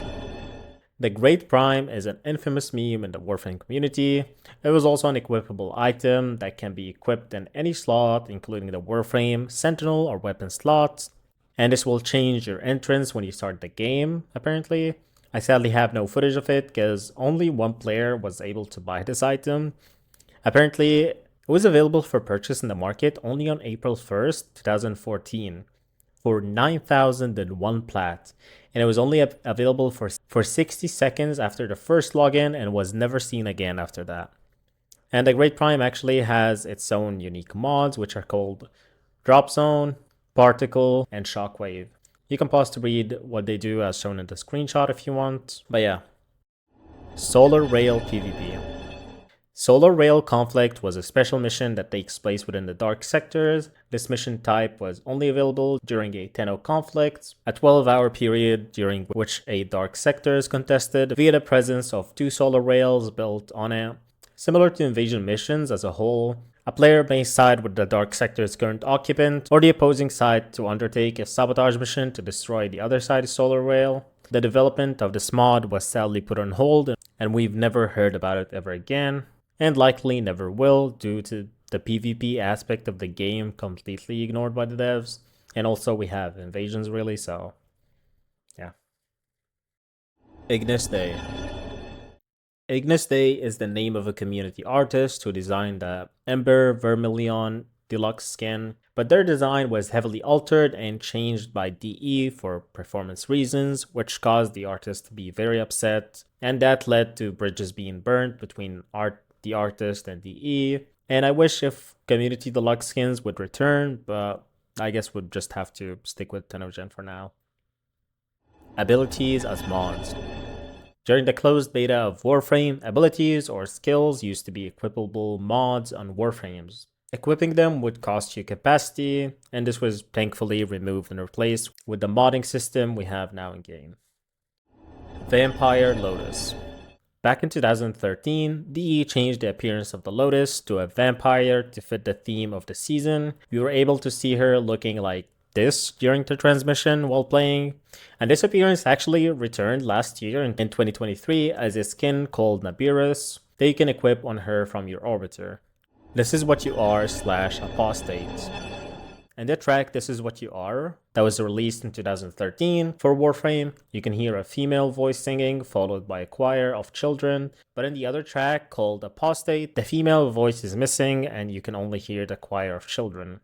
The Great Prime is an infamous meme in the Warframe community. It was also an equipable item that can be equipped in any slot, including the Warframe, Sentinel, or weapon slots. And this will change your entrance when you start the game, apparently. I sadly have no footage of it because only one player was able to buy this item. Apparently, it was available for purchase in the market only on April 1st, 2014 for 9,001 plat. And it was only available for 60 seconds after the first login and was never seen again after that. And the Great Prime actually has its own unique mods, which are called Drop Zone, Particle, and Shockwave. You can pause to read what they do as shown in the screenshot if you want. But yeah. Solar Rail PvP. Solar Rail Conflict was a special mission that takes place within the Dark Sectors. This mission type was only available during a Tenno conflict, a 12-hour period during which a Dark Sector is contested via the presence of 2 solar rails built on it. Similar to invasion missions as a whole, a player may side with the Dark Sector's current occupant or the opposing side to undertake a sabotage mission to destroy the other side's solar rail. The development of this mod was sadly put on hold, and we've never heard about it ever again, and likely never will due to the PvP aspect of the game completely ignored by the devs. And also we have invasions really, so yeah. Ignis Day. Ignis Day is the name of a community artist who designed the Ember Vermilion deluxe skin, but their design was heavily altered and changed by DE for performance reasons, which caused the artist to be very upset, and that led to bridges being burnt between the artist and DE. And I wish if community deluxe skins would return, but I guess we'd just have to stick with Tennogen for now. Abilities as mods. During the closed beta of Warframe, abilities or skills used to be equipable mods on Warframes. Equipping them would cost you capacity, and this was thankfully removed and replaced with the modding system we have now in game. Vampire Lotus. Back in 2013, DE changed the appearance of the Lotus to a vampire to fit the theme of the season. We were able to see her looking like this during the transmission while playing, and this appearance actually returned last year in 2023 as a skin called Nabirus that you can equip on her from your orbiter. This is what you are /apostate. And the track This Is What You Are that was released in 2013 for Warframe, you can hear a female voice singing followed by a choir of children, but in the other track called Apostate, the female voice is missing and you can only hear the choir of children.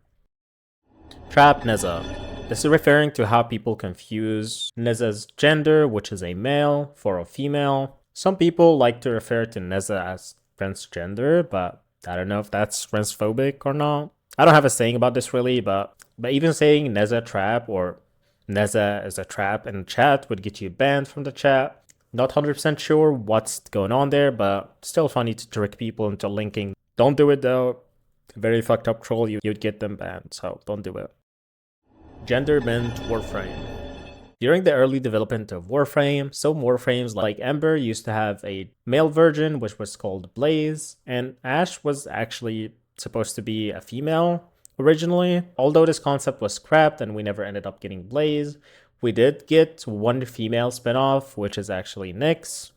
Trap Neza. This is referring to how people confuse Neza's gender, which is a male, for a female. Some people like to refer to Neza as transgender, but I don't know if that's transphobic or not. I don't have a saying about this really, but even saying Neza trap or Neza is a trap in chat would get you banned from the chat. Not 100% sure what's going on there, but still funny to trick people into linking. Don't do it though. Very fucked up troll, you'd get them banned, so don't do it. Gender bent Warframe. During the early development of Warframe, some Warframes like Ember used to have a male version which was called Blaze, and Ash was actually supposed to be a female originally. Although this concept was scrapped and we never ended up getting Blaze, we did get one female spinoff, which is actually Nyx,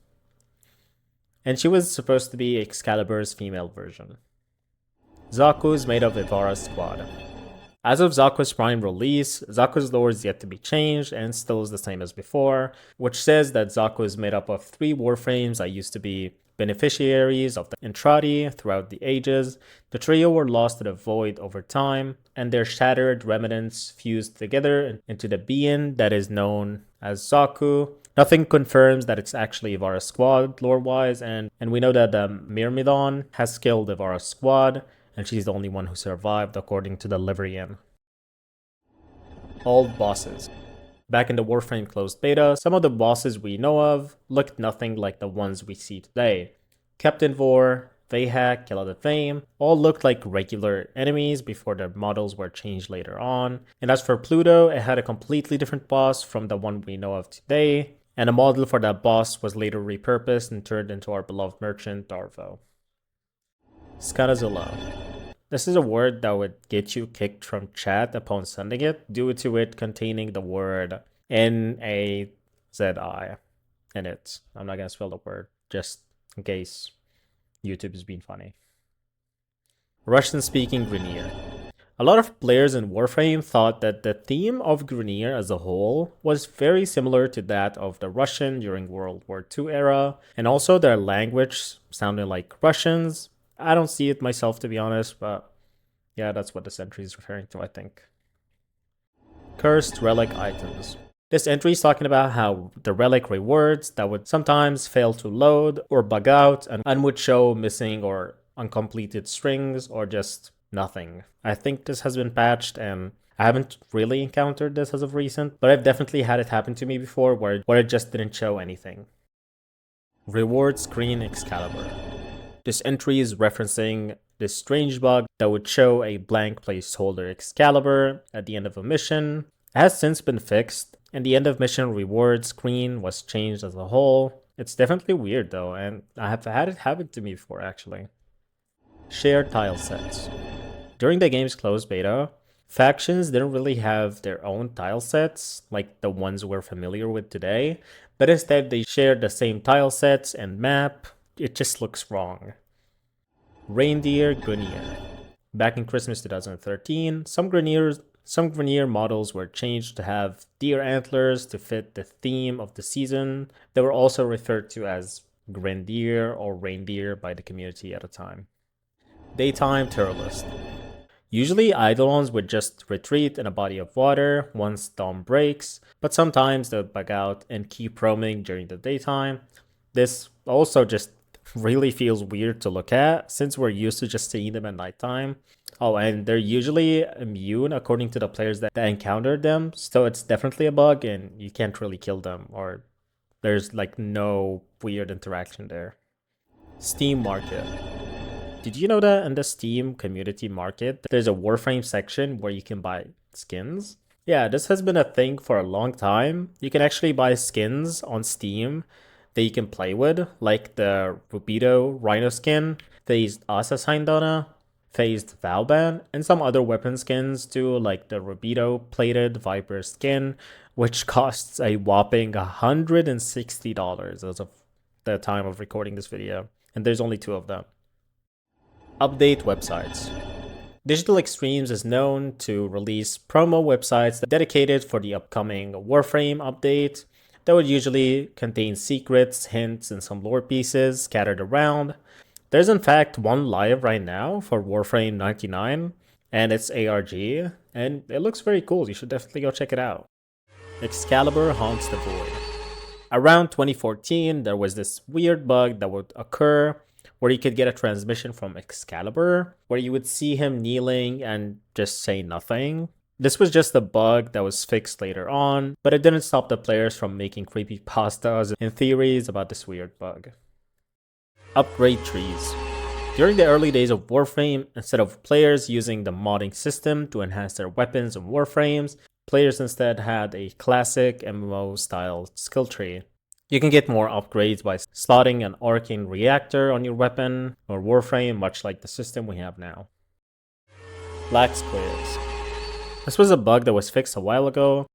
and she was supposed to be Excalibur's female version. Zaku is made of Ivara's squad. As of Zaku's Prime release, Zaku's lore is yet to be changed and still is the same as before, which says that Zaku is made up of 3 Warframes that used to be beneficiaries of the Entrati throughout the ages. The trio were lost to the void over time, and their shattered remnants fused together into the being that is known as Zaku. Nothing confirms that it's actually Ivara's squad lore-wise, and we know that Myrmidon has killed Ivara's squad, and she's the only one who survived according to the Liverian. Old bosses. Back in the Warframe closed beta, some of the bosses we know of looked nothing like the ones we see today. Captain Vor, Vayhak, Killa the Fame, all looked like regular enemies before their models were changed later on. And as for Pluto, it had a completely different boss from the one we know of today, and a model for that boss was later repurposed and turned into our beloved merchant, Darvo. Skanazilla. This is a word that would get you kicked from chat upon sending it due to it containing the word N-A-Z-I in it. I'm not gonna spell the word just in case YouTube is being funny. Russian-speaking Grineer. A lot of players in Warframe thought that the theme of Grineer as a whole was very similar to that of the Russian during World War II era, and also their language sounded like Russians. I don't see it myself, to be honest, but yeah, that's what this entry is referring to, I think. Cursed relic items. This entry is talking about how the relic rewards that would sometimes fail to load or bug out and would show missing or uncompleted strings or just nothing. I think this has been patched, and I haven't really encountered this as of recent, but I've definitely had it happen to me before where it just didn't show anything. Reward screen Excalibur. This entry is referencing this strange bug that would show a blank placeholder Excalibur at the end of a mission. It has since been fixed, and the end of mission reward screen was changed as a whole. It's definitely weird though, and I have had it happen to me before actually. Shared tile sets. During the game's closed beta, factions didn't really have their own tile sets like the ones we're familiar with today, but instead they shared the same tile sets and map. It just looks wrong. Reindeer Grineer. Back in Christmas 2013, some Grineer models were changed to have deer antlers to fit the theme of the season. They were also referred to as Grendier or reindeer by the community at the time. Daytime Terrorist. Usually Eidolons would just retreat in a body of water once dawn breaks, but sometimes they would bug out and keep roaming during the daytime. This also just really feels weird to look at since we're used to just seeing them at nighttime. Oh, and they're usually immune according to the players that encountered them, so it's definitely a bug and you can't really kill them, or there's like no weird interaction there. Steam Market. Did you know that in the Steam community market, there's a Warframe section where you can buy skins? Yeah, this has been a thing for a long time. You can actually buy skins on Steam that you can play with, like the Rubido Rhino skin, phased Asa Saindana, phased Valban, and some other weapon skins too, like the Rubido plated Viper skin, which costs a whopping $160 as of the time of recording this video, and there's only 2 of them. Update websites. Digital Extremes is known to release promo websites dedicated for the upcoming Warframe update that would usually contain secrets, hints, and some lore pieces scattered around. There's in fact one live right now for Warframe 99. and it's ARG, and it looks very cool. You should definitely go check it out. Excalibur Haunts the Void. Around 2014, there was this weird bug that would occur where you could get a transmission from Excalibur, where you would see him kneeling and just say nothing. This was just a bug that was fixed later on, but it didn't stop the players from making creepypastas and theories about this weird bug. Upgrade trees. During the early days of Warframe, instead of players using the modding system to enhance their weapons and warframes, players instead had a classic MMO style skill tree. You can get more upgrades by slotting an arcane reactor on your weapon or warframe, much like the system we have now. Black squares. This was a bug that was fixed a while ago,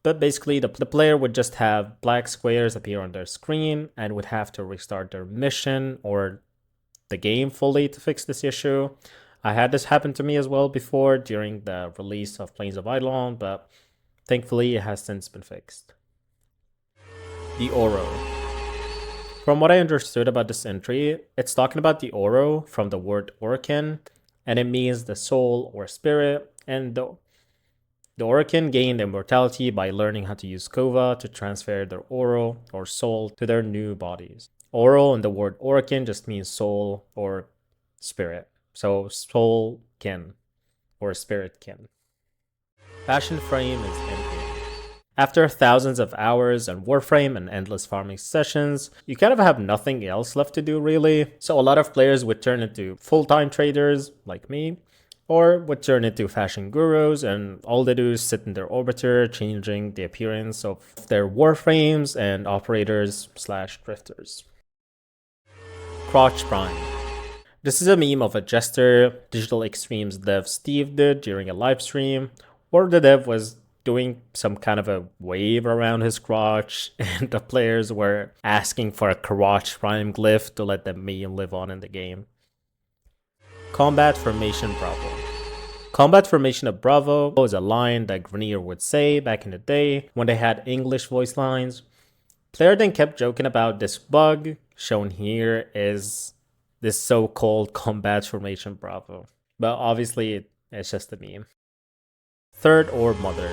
but basically the player would just have black squares appear on their screen and would have to restart their mission or the game fully to fix this issue. I had this happen to me as well before during the release of Plains of Eidolon, but thankfully it has since been fixed. The Oro. From what I understood about this entry, it's talking about the Oro from the word Orokin, and it means the soul or spirit, and the Orokin gained immortality by learning how to use Kova to transfer their Oro or soul to their new bodies. Oro and the word Orokin just means soul or spirit. So soul kin or spirit kin. Passion Frame is endgame. After thousands of hours on Warframe and endless farming sessions, you kind of have nothing else left to do really. So a lot of players would turn into full-time traders like me, or would turn into fashion gurus, and all they do is sit in their orbiter, changing the appearance of their warframes and operators / drifters. Crotch Prime. This is a meme of a jester Digital Extremes dev Steve did during a live stream, where the dev was doing some kind of a wave around his crotch, and the players were asking for a crotch prime glyph to let the meme live on in the game. Combat Formation Bravo. Combat Formation of Bravo is a line that Grenier would say back in the day when they had English voice lines. Player then kept joking about this bug, shown here is this so-called Combat Formation Bravo. But obviously it's just a meme. Third Orb Mother.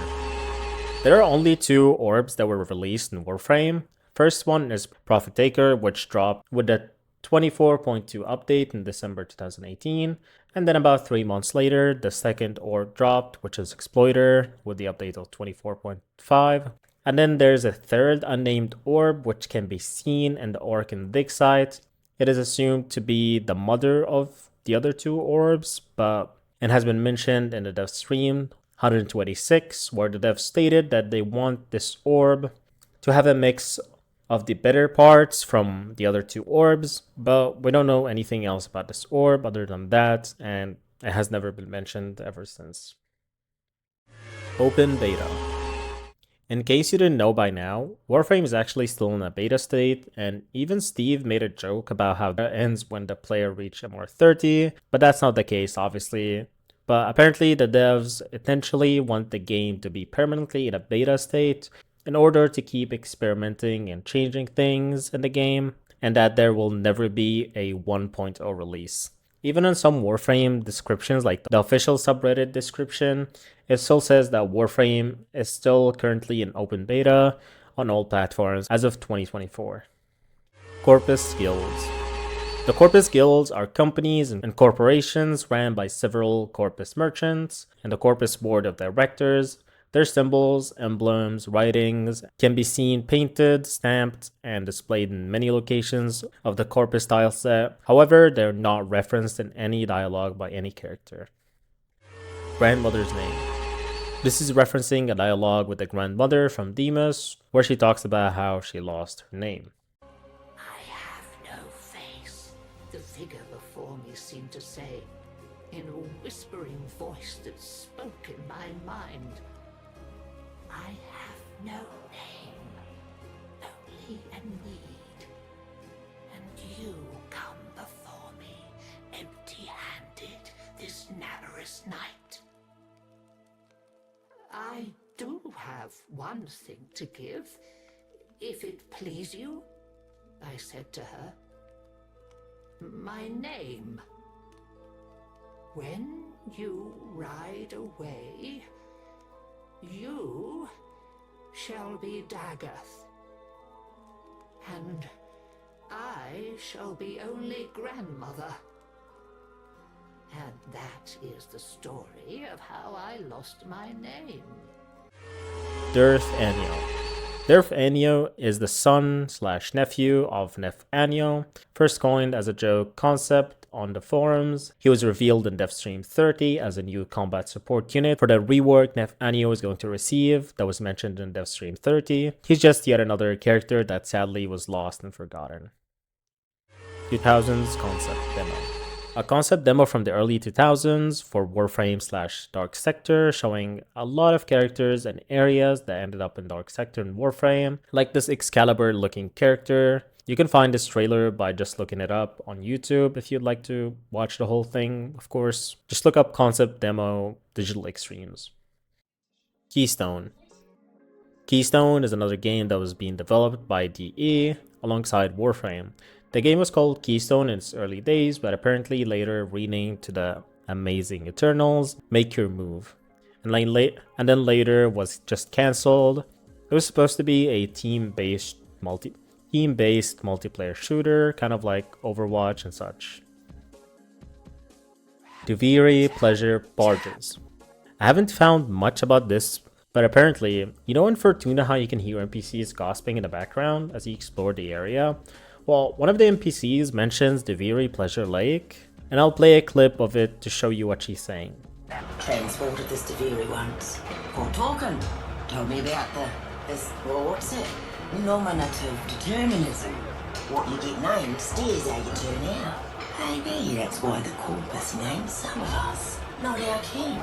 There are only 2 orbs that were released in Warframe. First one is Prophet Taker, which dropped with the 24.2 update in December 2018, and then about 3 months later, the second orb dropped, which is Exploiter, with the update of 24.5. And then there's a third unnamed orb, which can be seen in the Orokin dig site. It is assumed to be the mother of the other 2 orbs, but it has been mentioned in the dev stream 126, where the dev stated that they want this orb to have a mix of the better parts from the other 2 orbs, but we don't know anything else about this orb other than that, and it has never been mentioned ever since. Open Beta. In case you didn't know by now, Warframe is actually still in a beta state, and even Steve made a joke about how that ends when the player reaches MR30, but that's not the case obviously. But apparently the devs essentially want the game to be permanently in a beta state in order to keep experimenting and changing things in the game, and that there will never be a 1.0 release. Even in some Warframe descriptions, like the official subreddit description, it still says that Warframe is still currently in open beta on all platforms as of 2024. Corpus Guilds. The Corpus Guilds are companies and corporations ran by several Corpus merchants, and the Corpus Board of Directors. Their symbols, emblems, writings can be seen painted, stamped, and displayed in many locations of the Corpus tileset. However, they're not referenced in any dialogue by any character. Grandmother's Name. This is referencing a dialogue with the grandmother from Demas, where she talks about how she lost her name.
I have no face, the figure before me seemed to say, in a whispering voice that spoke in my mind. I have no name, only a need, and you come before me empty-handed this Nabarus night. I do have one thing to give, if it please you, I said to her. My name. When You ride away. You shall be Dagoth. And I shall be only grandmother. And that is the story of how I lost my name.
Durf Anio. Durf Anio is the son/nephew of Nef Anio, first coined as a joke concept on the forums. He was revealed in Devstream 30 as a new combat support unit for the rework Nef Anio is going to receive that was mentioned in Devstream 30. He's just yet another character that sadly was lost and forgotten. 2000s concept demo. A concept demo from the early 2000s for Warframe/Dark Sector, showing a lot of characters and areas that ended up in Dark Sector and Warframe, like this Excalibur looking character. You can find this trailer by just looking it up on YouTube if you'd like to watch the whole thing. Of course, just look up concept demo Digital Extremes. Keystone. Keystone is another game that was being developed by DE alongside Warframe. The game was called Keystone in its early days, but apparently later renamed to the Amazing Eternals, Make Your Move. And then later was just cancelled. It was supposed to be a team-based multiplayer shooter, kind of like Overwatch and such. Duviri Pleasure Barges. I haven't found much about this, but apparently, you know in Fortuna how you can hear NPCs gossiping in the background as you explore the area? Well, one of the NPCs mentions Duviri Pleasure Lake, and I'll play a clip of it to show you what she's saying.
Transported this Duviri once. For talking. Told me about what's it? Nominative determinism. What you get named steers how you turn out. Maybe that's why the corpus named some of us, not our king.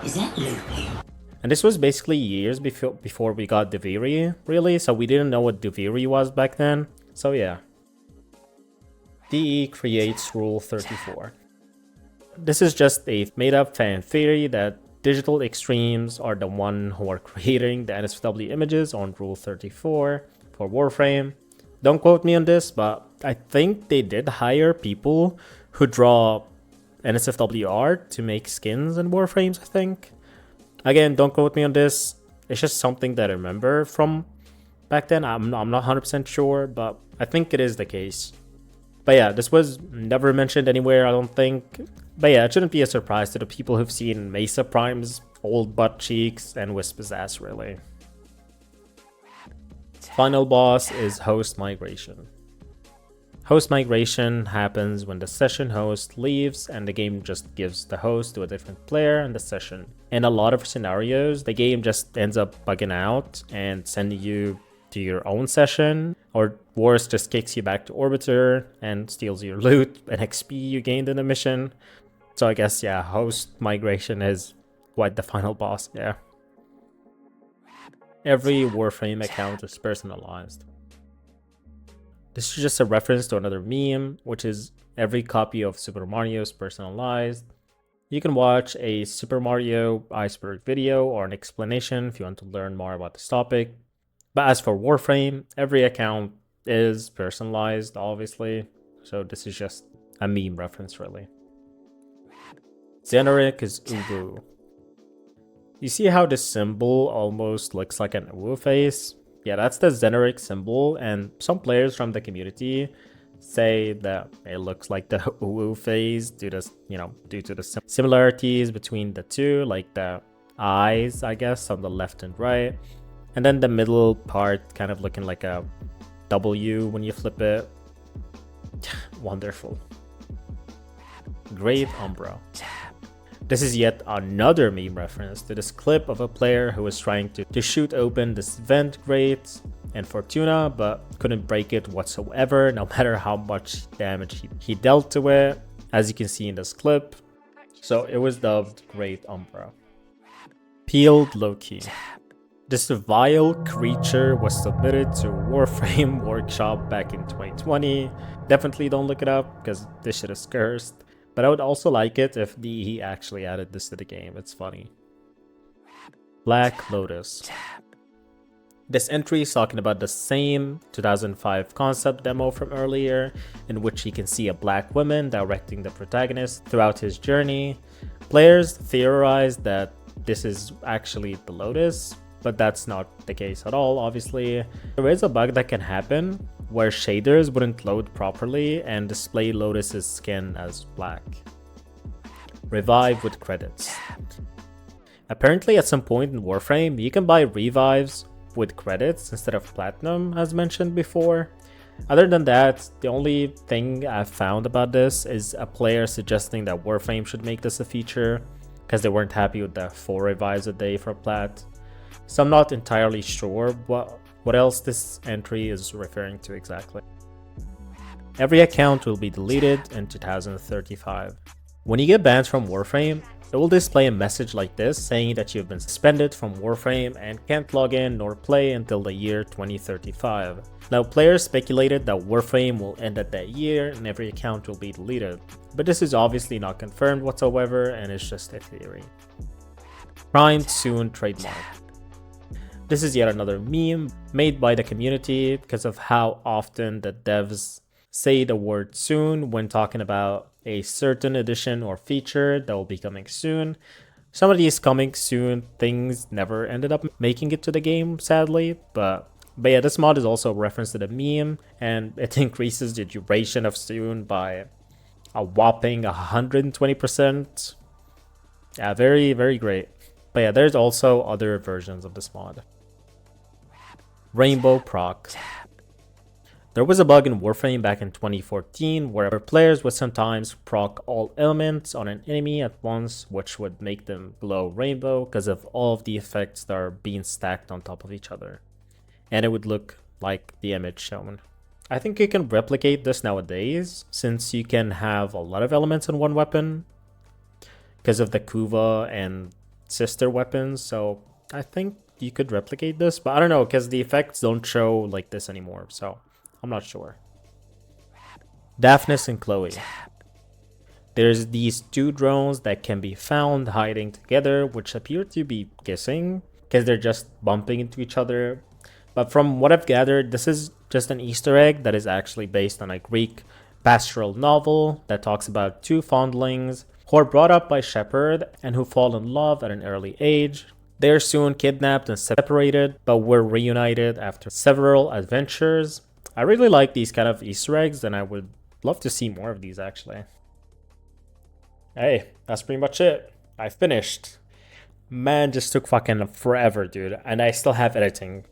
Is that looping?
And this was basically years before we got Duviri, really, so we didn't know what Duviri was back then. So yeah. DE creates Rule 34. This is just a made-up fan theory that Digital Extremes are the one who are creating the NSFW images on Rule 34 for Warframe. Don't quote me on this, but I think they did hire people who draw NSFW art to make skins and Warframes, I think. Again, don't quote me on this. It's just something that I remember from back then. I'm not 100% sure, but I think it is the case. But yeah, this was never mentioned anywhere, I don't think. But yeah, it shouldn't be a surprise to the people who've seen Mesa Prime's old butt cheeks and Wisp's ass, really. Final boss is host migration. Host migration happens when the session host leaves and the game just gives the host to a different player in the session. In a lot of scenarios, the game just ends up bugging out and sending you to your own session, or worse, just kicks you back to Orbiter and steals your loot and XP you gained in the mission. So I guess, yeah, host migration is quite the final boss, yeah. Every Warframe account is personalized. This is just a reference to another meme, which is every copy of Super Mario is personalized. You can watch a Super Mario Iceberg video or an explanation if you want to learn more about this topic. But as for Warframe, every account is personalized, obviously. So this is just a meme reference, really. Xenoric is Ubu. You see how this symbol almost looks like an Uwu face? Yeah, that's the Xenoric symbol, and some players from the community say that it looks like the Uwu phase due to the similarities between the two, like the eyes, I guess, on the left and right, and then the middle part kind of looking like a W when you flip it. Wonderful. Great Umbra. This is yet another meme reference to this clip of a player who was trying to shoot open this vent grate in Fortuna, but couldn't break it whatsoever, no matter how much damage he dealt to it, as you can see in this clip. So it was dubbed Great Umbra. Peeled Loki. This vile creature was submitted to Warframe Workshop back in 2020. Definitely don't look it up, because this shit is cursed. But I would also like it if DE actually added this to the game. It's funny. Black Lotus. This entry is talking about the same 2005 concept demo from earlier, in which you can see a black woman directing the protagonist throughout his journey. Players theorized that this is actually the Lotus, but that's not the case at all, obviously. There is a bug that can happen where shaders wouldn't load properly and display Lotus's skin as black. Revive with credits. Apparently at some point in Warframe, you can buy revives with credits instead of platinum, as mentioned before. Other than that, the only thing I've found about this is a player suggesting that Warframe should make this a feature because they weren't happy with the 4 revives a day for plat. So I'm not entirely sure what else this entry is referring to exactly. Every account will be deleted in 2035. When you get banned from Warframe, it will display a message like this saying that you've been suspended from Warframe and can't log in nor play until the year 2035. Now, players speculated that Warframe will end at that year and every account will be deleted, but this is obviously not confirmed whatsoever and it's just a theory. Primed Soon trademark. This is yet another meme made by the community because of how often the devs say the word soon when talking about a certain edition or feature that will be coming soon. Some of these coming soon things never ended up making it to the game, sadly, but yeah, this mod is also a reference to the meme, and it increases the duration of soon by a whopping 120%. Yeah, very, very great. But yeah, there's also other versions of this mod. Rainbow proc. There was a bug in Warframe back in 2014 where players would sometimes proc all elements on an enemy at once, which would make them glow rainbow because of all of the effects that are being stacked on top of each other. And it would look like the image shown. I think you can replicate this nowadays since you can have a lot of elements in one weapon because of the Kuva and sister weapons. So I think you could replicate this, but I don't know because the effects don't show like this anymore. So I'm not sure. Daphnis and Chloe. There's these 2 drones that can be found hiding together, which appear to be kissing because they're just bumping into each other. But from what I've gathered, this is just an Easter egg that is actually based on a Greek pastoral novel that talks about 2 fondlings who are brought up by Shepherd and who fall in love at an early age. They are soon kidnapped and separated, but were reunited after several adventures. I really like these kind of Easter eggs, and I would love to see more of these, actually. Hey, that's pretty much it. I finished. Man, just took fucking forever, dude. And I still have editing.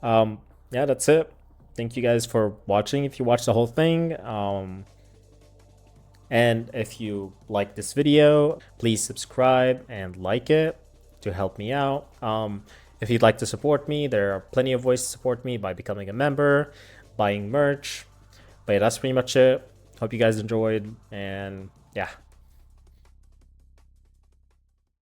Yeah, that's it. Thank you guys for watching if you watched the whole thing. And if you like this video, please subscribe and like it to help me out. If you'd like to support me, there are plenty of ways to support me by becoming a member, buying merch. But yeah, that's pretty much it. Hope you guys enjoyed, and yeah.